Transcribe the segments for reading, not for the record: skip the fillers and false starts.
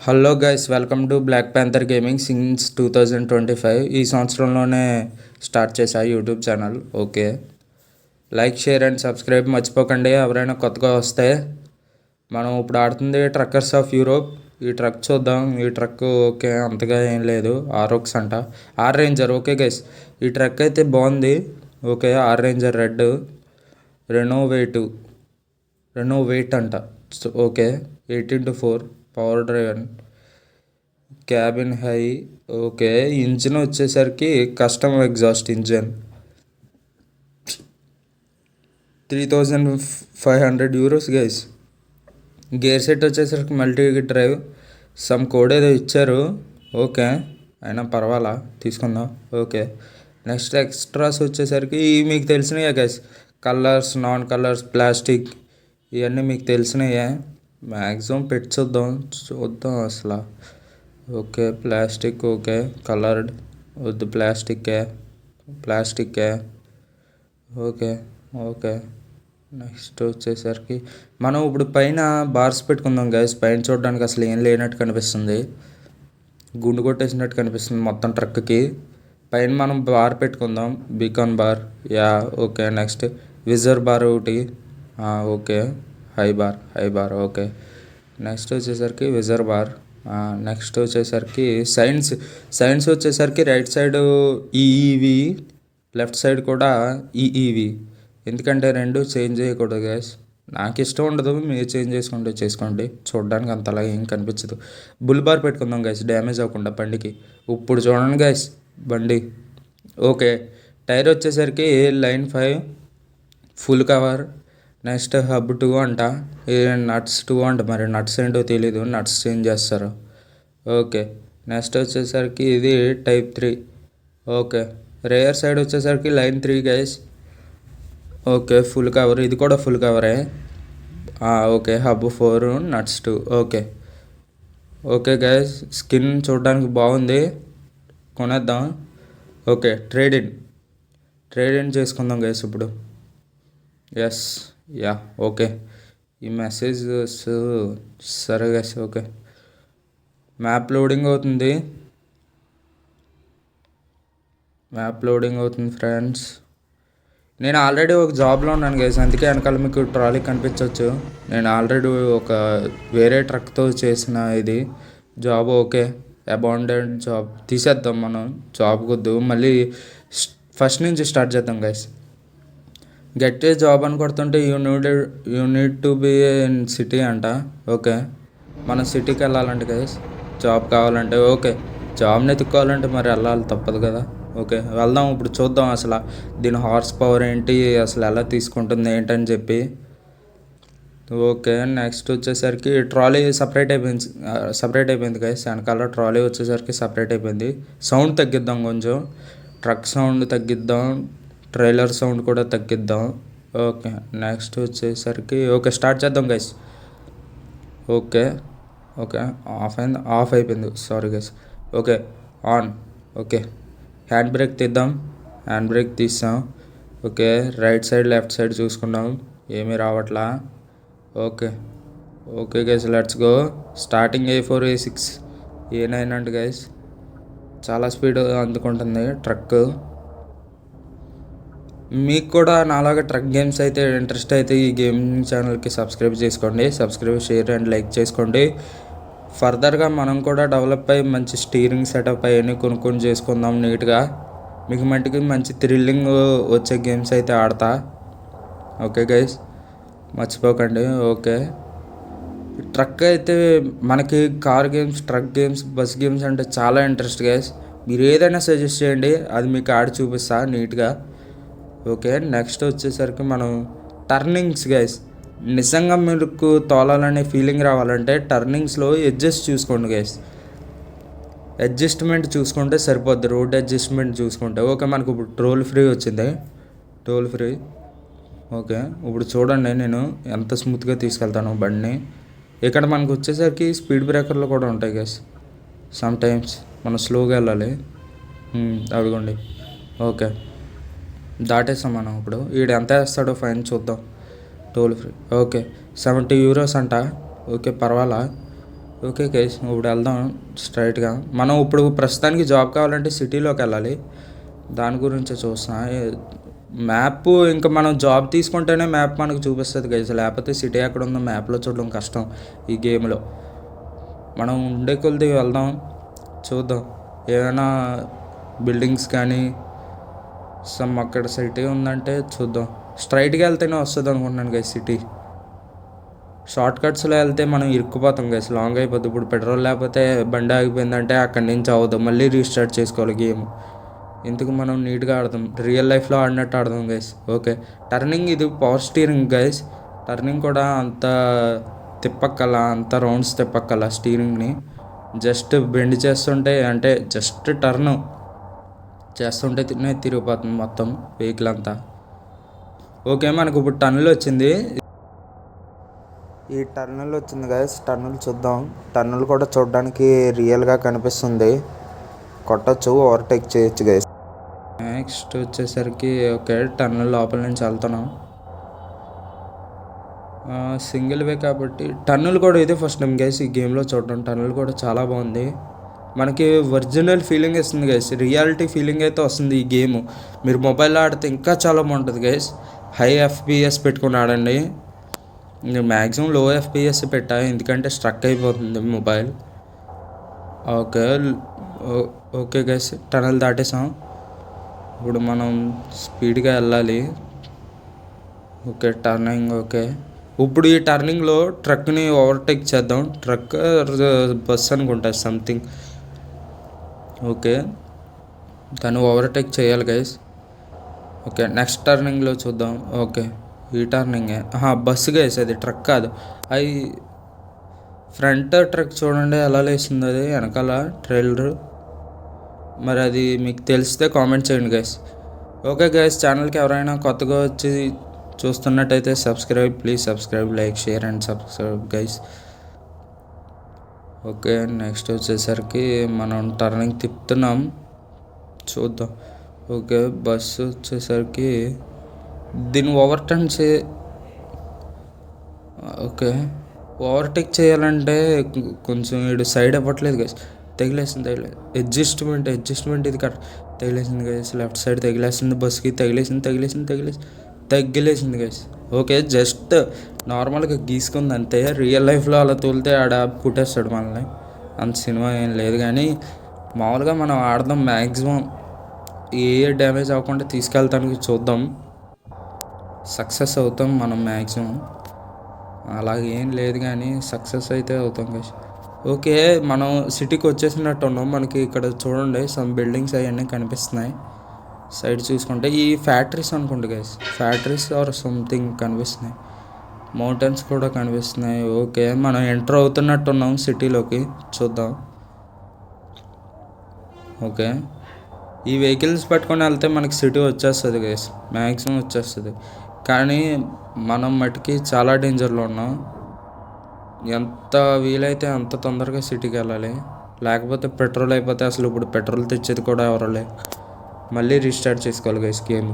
Hello guys, welcome to Black Panther Gaming since 2025. ఈ సంవత్సరంలోనే start చేశా YouTube channel. Okay, like, share and subscribe మర్చిపోకండి. ఎవరైనా కొత్తగా వస్తే మనం ఇప్పుడు ఆడుతుంది ట్రక్కర్స్ ఆఫ్ యూరోప్. ఈ ట్రక్ చూద్దాం. ఈ ట్రక్ ఓకే, అంతగా ఏం లేదు. ఆర్ఓక్స్ అంట, ఆర్ రేంజర్. ఓకే గైస్, ఈ ట్రక్ అయితే బాగుంది. Okay, R ranger red, renovate అంట. Okay, 18/4 power driven, cabin high. Okay, engine వచ్చేసరికి custom exhaust engine, 3500 euros guys. Gear set వచ్చేసరికి మల్టీ డ్రైవ్. సమ్ కోడ్ ఏదో ఇచ్చారు. ఓకే, అయినా పర్వాలా, తీసుకుందాం. ఓకే, నెక్స్ట్ ఎక్స్ట్రాస్ వచ్చేసరికి మీకు తెలిసినాయే guys. Colours, non colours, plastic, ఇవన్నీ మీకు తెలిసినాయే. మ్యాక్సిమం పెట్టి చూద్దాం అసలు. Okay, plastic. ఓకే, కలర్డ్ వద్దు, ప్లాస్టిక్కే. ఓకే ఓకే, నెక్స్ట్ వచ్చేసరికి మనం ఇప్పుడు పైన బార్స్ పెట్టుకుందాం గైస్. పైన చూడడానికి అసలు ఏం లేనట్టు కనిపిస్తుంది, గుండు కొట్టేసినట్టు కనిపిస్తుంది మొత్తం ట్రక్కి. పైన మనం బార్ పెట్టుకుందాం, beacon bar. Yeah, okay. Next visor bar ఒకటి. Okay, high bar. Okay, next వచ్చేసరికి విజర్ బార్. నెక్స్ట్ వచ్చేసరికి సైన్స్ వచ్చేసరికి right side EEV, left side కూడా ఈఈవి. ఎందుకంటే రెండు చేంజ్ చేయకూడదు గ్యాస్. నాకు ఇష్టం ఉండదు, మీరు చేంజ్ చేసుకోండి. చూడడానికి అంతలా ఏం కనిపించదు. బుల్ బార్ పెట్టుకుందాం గైస్, డ్యామేజ్ అవ్వకుండా బండికి. ఇప్పుడు చూడండి గైస్ బండి. ఓకే, టైర్ వచ్చేసరికి line 5 full cover. Next hub 2 అంట. నట్స్ 2 అంట. మరి నట్స్ ఏంటో తెలీదు, నట్స్ చేంజ్ చేస్తారు. ఓకే, నెక్స్ట్ వచ్చేసరికి ఇది టైప్ 3. ఓకే, రేయర్ సైడ్ వచ్చేసరికి line 3 guys. Okay, full cover. ఇది కూడా ఫుల్ కవరే. Okay, hub 4, nuts 2. Okay guys, skin చూడడానికి బాగుంది, కొనేద్దాం. ఓకే, ట్రేడ్ ఇన్ చేసుకుందాం గైస్ ఇప్పుడు. Yes, ya, okay. ఈ మెసేజ్ సరే గైస్. ఓకే, మ్యాప్ లోడింగ్ అవుతుంది ఫ్రెండ్స్. నేను ఆల్రెడీ ఒక జాబ్లో ఉన్నాను గైస్, అందుకే వెనకాల మీకు ట్రాలీ కనిపించవచ్చు. నేను ఆల్రెడీ ఒక వేరే ట్రక్తో చేసిన ఇది జాబ్. ఓకే, అబాండెడ్ జాబ్ తీసేద్దాం మనం, జాబ్ కొద్దు. మళ్ళీ ఫస్ట్ నుంచి స్టార్ట్ చేద్దాం గైస్. గెట్ ఏ జాబ్ అని కొడుతుంటే you need to be in city అంట. ఓకే, మనం సిటీకి వెళ్ళాలంటే గైస్, జాబ్ కావాలంటే. ఓకే, జాబ్ని ఎత్తుక్కోవాలంటే మరి వెళ్ళాలి, తప్పదు కదా. ఓకే, వెళ్దాం. ఇప్పుడు చూద్దాం అసలు దీని హార్స్ పవర్ ఏంటి, అసలు ఎలా తీసుకుంటుంది ఏంటని చెప్పి. ఓకే, నెక్స్ట్ వచ్చేసరికి ట్రాలీ సపరేట్ అయిపోయింది గైస్. వెనకాల ట్రాలీ వచ్చేసరికి సపరేట్ అయిపోయింది. సౌండ్ తగ్గిద్దాం కొంచెం, ట్రక్ సౌండ్ తగ్గిద్దాం, ట్రైలర్ సౌండ్ కూడా తగ్గిద్దాం. ఓకే, నెక్స్ట్ వచ్చేసరికి ఓకే, స్టార్ట్ చేద్దాం గైస్. ఓకే, ఆఫ్ అయిపోయింది, sorry guys. Okay, on. Okay, handbrake తీస్తాం. Okay, right side left side చూసుకున్నాం, ఏమీ రావట్లా. Okay guys, let's go. Starting A4, A6, A9 అంట గైస్. చాలా స్పీడ్ అందుకుంటుంది ట్రక్. మీకు కూడా నాలాగా ట్రక్ గేమ్స్ అయితే ఇంట్రెస్ట్ అయితే ఈ గేమింగ్ ఛానల్కి సబ్స్క్రైబ్ చేసుకోండి. షేర్ అండ్ లైక్ చేసుకోండి. ఫర్దర్గా మనం కూడా డెవలప్ అయ్యి మంచి స్టీరింగ్ సెటప్ అవన్నీ కొనుక్కొని చేసుకుందాం నీట్గా. మీకు మట్టికి మంచి థ్రిల్లింగ్ వచ్చే గేమ్స్ అయితే ఆడతా. ఓకే గైస్, మర్చిపోకండి. ఓకే, ట్రక్ అయితే మనకి car games, truck games, bus games అంటే చాలా ఇంట్రెస్ట్ గైస్. మీరు ఏదైనా సజెస్ట్ చేయండి, అది మీకు ఆడి చూపిస్తా నీట్గా. ఓకే, నెక్స్ట్ వచ్చేసరికి మనం టర్నింగ్స్ గైస్. నిజంగా మీకు తోలాలనే ఫీలింగ్ రావాలంటే టర్నింగ్స్లో చూసుకోండి గైస్. అడ్జస్ట్మెంట్ చూసుకుంటే సరిపోద్ది, రోడ్ అడ్జస్ట్మెంట్ చూసుకుంటే. ఓకే, మనకు ఇప్పుడు టోల్ ఫ్రీ వచ్చింది. ఓకే, ఇప్పుడు చూడండి నేను ఎంత స్మూత్గా తీసుకెళ్తాను బండిని. ఇక్కడ మనకు వచ్చేసరికి స్పీడ్ బ్రేకర్లు కూడా ఉంటాయి గైస్. సమ్ టైమ్స్ మనం స్లోగా వెళ్ళాలి. అదిగోండి. ఓకే, దాటేస్తాం మనం. ఇప్పుడు వీడు ఎంత వేస్తాడో ఫైన్ చూద్దాం. Toll free. ఓకే, 70 యూరోస్ అంట. ఓకే, పర్వాలా. ఓకే గైస్, ఇప్పుడు వెళ్దాం స్ట్రైట్గా. మనం ఇప్పుడు ప్రస్తుతానికి జాబ్ కావాలంటే సిటీలోకి వెళ్ళాలి. దాని గురించి చూస్తున్నా. మ్యాప్ ఇంకా మనం జాబ్ తీసుకుంటేనే మ్యాప్ మనకు చూపిస్తుంది గైస్, లేకపోతే సిటీ ఎక్కడ ఉందో మ్యాప్లో చూడడం కష్టం ఈ గేమ్లో. మనం ఉండే కొద్ది వెళ్దాం, చూద్దాం ఏమైనా బిల్డింగ్స్ కానీ అక్కడ సిటీ ఉందంటే చూద్దాం. స్ట్రైట్గా వెళ్తేనే వస్తుంది అనుకుంటున్నాను గైస్ సిటీ. షార్ట్ కట్స్లో వెళ్తే మనం ఇరుక్కుపోతాం గైస్, లాంగ్ అయిపోద్ది. ఇప్పుడు పెట్రోల్ లేకపోతే బండి ఆగిపోయిందంటే అక్కడి నుంచి అవ్వదు, మళ్ళీ రీస్టార్ట్ చేసుకోవాలి గేమ్. ఇందుకు మనం నీట్గా ఆడదాం, రియల్ లైఫ్లో ఆడినట్టు ఆడదాం గైస్. ఓకే, టర్నింగ్ ఇది పవర్ స్టీరింగ్ గైస్. టర్నింగ్ కూడా అంత తిప్పక్కల, అంత రౌండ్స్ తిప్పక్కల స్టీరింగ్ని. జస్ట్ బెండ్ చేస్తుంటే, అంటే జస్ట్ టర్న్ చేస్తుంటే తిరిగిపోతుంది మొత్తం వెహికల్ అంతా. ఓకే, మనకు ఇప్పుడు టర్నులు వచ్చింది. ఈ టర్నుల్ వచ్చింది గైస్, టర్నుల్ చూద్దాం. టర్నుల్ కూడా చూడడానికి రియల్గా కనిపిస్తుంది, కొట్టచ్చు, ఓవర్టేక్ చేయొచ్చు గైస్. నెక్స్ట్ వచ్చేసరికి ఓకే, టర్నుల్ లోపల నుంచి వెళ్తున్నాం. సింగిల్ వే కాబట్టి టర్నుల్ కూడా ఇదే ఫస్ట్ టైం గైస్ ఈ గేమ్లో చూడడం. టర్నుల్ కూడా చాలా బాగుంది, మనకి ఒరిజినల్ ఫీలింగ్ ఇస్తుంది గైస్, రియాలిటీ ఫీలింగ్ అయితే వస్తుంది ఈ గేమ్. మీరు మొబైల్లో ఆడితే ఇంకా చాలా బాగుంటుంది గైస్. హై ఎఫ్పిఎస్ పెట్టుకుని ఆడండి. నేను మ్యాక్సిమం లో ఎఫ్పిఎస్ పెట్టా, ఎందుకంటే స్ట్రక్ అయిపోతుంది mobile. Okay okay guys, tunnel దాటేసాం. ఇప్పుడు మనం స్పీడ్గా వెళ్ళాలి. Okay, turning. ఓకే, ఇప్పుడు ఈ టర్నింగ్లో ట్రక్ని ఓవర్టేక్ చేద్దాం. ట్రక్ బస్ అనుకుంటా సంథింగ్. ఓకే, తను ఓవర్టేక్ చేయాలి గైస్. ఓకే, నెక్స్ట్ టర్నింగ్లో చూద్దాం. ఓకే, ఈ టర్నింగే బస్సు గైస్, అది ట్రక్ కాదు. అది ఫ్రంట్ ట్రక్ చూడండి ఎలా లేస్తుంది, అది వెనకాల ట్రైలర్. మరి అది మీకు తెలిస్తే కామెంట్ చేయండి గైస్. ఓకే గైస్, ఛానల్కి ఎవరైనా కొత్తగా వచ్చి చూస్తున్నట్టయితే subscribe, please subscribe, like, share and subscribe guys. Okay, next వచ్చేసరికి మనం టర్నింగ్ తిప్పుతున్నాం, చూద్దాం. ఓకే, బస్సు వచ్చేసరికి దీన్ని ఓవర్టర్న్ ఓకే, ఓవర్టేక్ చేయాలంటే కొంచెం ఇటు సైడ్ అవ్వట్లేదు గైస్. తగిలేసింది అడ్జస్ట్మెంట్ ఇది కరెక్ట్. తగిలేసింది గైస్, లెఫ్ట్ సైడ్ తగిలేసింది, బస్కి తగిలేసింది గైస్. ఓకే, జస్ట్ నార్మల్గా గీసుకుంది అంతే. రియల్ లైఫ్లో అలా తోలితే ఆడ పుట్టేస్తాడు మనల్ని, అంత సినిమా ఏం లేదు. కానీ మామూలుగా మనం ఆడదాం, మ్యాక్సిమం ఏ డ్యామేజ్ అవ్వకుండా తీసుకెళ్తానికి చూద్దాం. సక్సెస్ అవుతాం మనం మ్యాక్సిమం, అలాగేం లేదు కానీ సక్సెస్ అయితే అవుతాం గైస్. ఓకే, మనం సిటీకి వచ్చేసినట్టు ఉన్నాం. మనకి ఇక్కడ చూడండి సమ్ బిల్డింగ్స్ అవన్నీ కనిపిస్తున్నాయి సైడ్ చూసుకుంటే. ఈ ఫ్యాక్టరీస్ అనుకుంటా గైస్, ఫ్యాక్టరీస్ ఆర్ సంథింగ్ కనిపిస్తున్నాయి. మౌంటైన్స్ కూడా కనిపిస్తున్నాయి. ఓకే, మనం ఎంటర్ అవుతున్నట్టు ఉన్నాం సిటీలోకి, చూద్దాం. ఓకే, ఈ వెహికల్స్ పట్టుకొని వెళ్తే మనకి సిటీ వచ్చేస్తుంది గైస్, మ్యాక్సిమం వచ్చేస్తుంది. కానీ మనం మటుకి చాలా డేంజర్లో ఉన్నాం. ఎంత వీలైతే అంత తొందరగా సిటీకి వెళ్ళాలి, లేకపోతే పెట్రోల్ అయిపోతే అసలు ఇప్పుడు పెట్రోల్ తెచ్చేది కూడా ఎవరలే, మళ్ళీ రీస్టార్ట్ చేసుకోవాలి గైస్ గేమ్.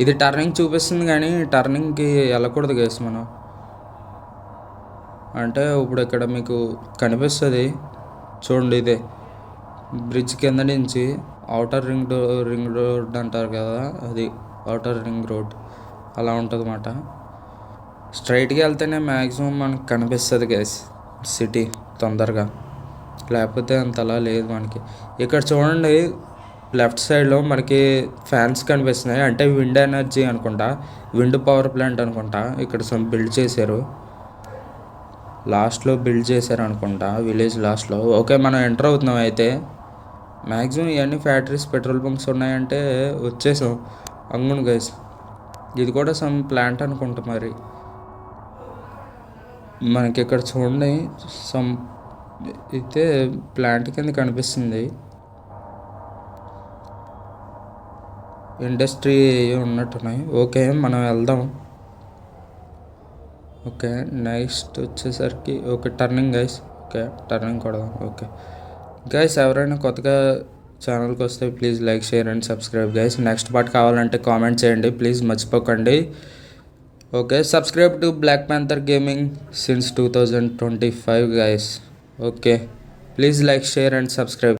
ఇది టర్నింగ్ చూపిస్తుంది కానీ టర్నింగ్కి వెళ్ళకూడదు గైస్ మనం. అంటే ఇప్పుడు ఇక్కడ మీకు కనిపిస్తుంది చూడండి, ఇదే బ్రిడ్జ్ కింద నుంచి అవుటర్ రింగ్ రోడ్ అంటారు కదా, అది అవుటర్ రింగ్ రోడ్ అలా ఉంటుంది అన్నమాట. స్ట్రైట్గా వెళ్తేనే మ్యాక్సిమం మనకు కనిపిస్తుంది గైస్ సిటీ తొందరగా, లేకపోతే అంతలా లేదు మనకి. ఇక్కడ చూడండి లెఫ్ట్ సైడ్లో మనకి ఫ్యాన్స్ కనిపిస్తున్నాయి, అంటే విండ్ ఎనర్జీ అనుకుంటా, విండ్ పవర్ ప్లాంట్ అనుకుంటా. ఇక్కడ సమ్ బిల్డ్ చేశారు, లాస్ట్లో బిల్డ్ చేశారు అనుకుంటా, విలేజ్ లాస్ట్లో. ఓకే, మనం ఎంటర్ అవుతున్నాం. అయితే మ్యాక్సిమం ఇవన్నీ ఫ్యాక్టరీస్, పెట్రోల్ బంక్స్ ఉన్నాయంటే వచ్చేసాం. అంగును గైస్, ఇది కూడా సమ్ ప్లాంట్ అనుకుంటా. మరి మనకి ఇక్కడ చూడండి సమ్ అయితే ప్లాంట్ కింద కనిపిస్తుంది, ఇండస్ట్రీ ఉన్నట్టున్నాయి. ఓకే, మనం వెళ్దాం. ఓకే, నెక్స్ట్ వచ్చేసరికి okay turning guys. Okay, turning కొడదాం. ఓకే గైస్, ఎవరైనా కొత్తగా ఛానల్కి వస్తే please like, share and subscribe guys. Next part కావాలంటే కామెంట్ చేయండి ప్లీజ్, మర్చిపోకండి. Okay, subscribe to Black Panther Gaming since 2025 guys. Okay, please like, share and subscribe.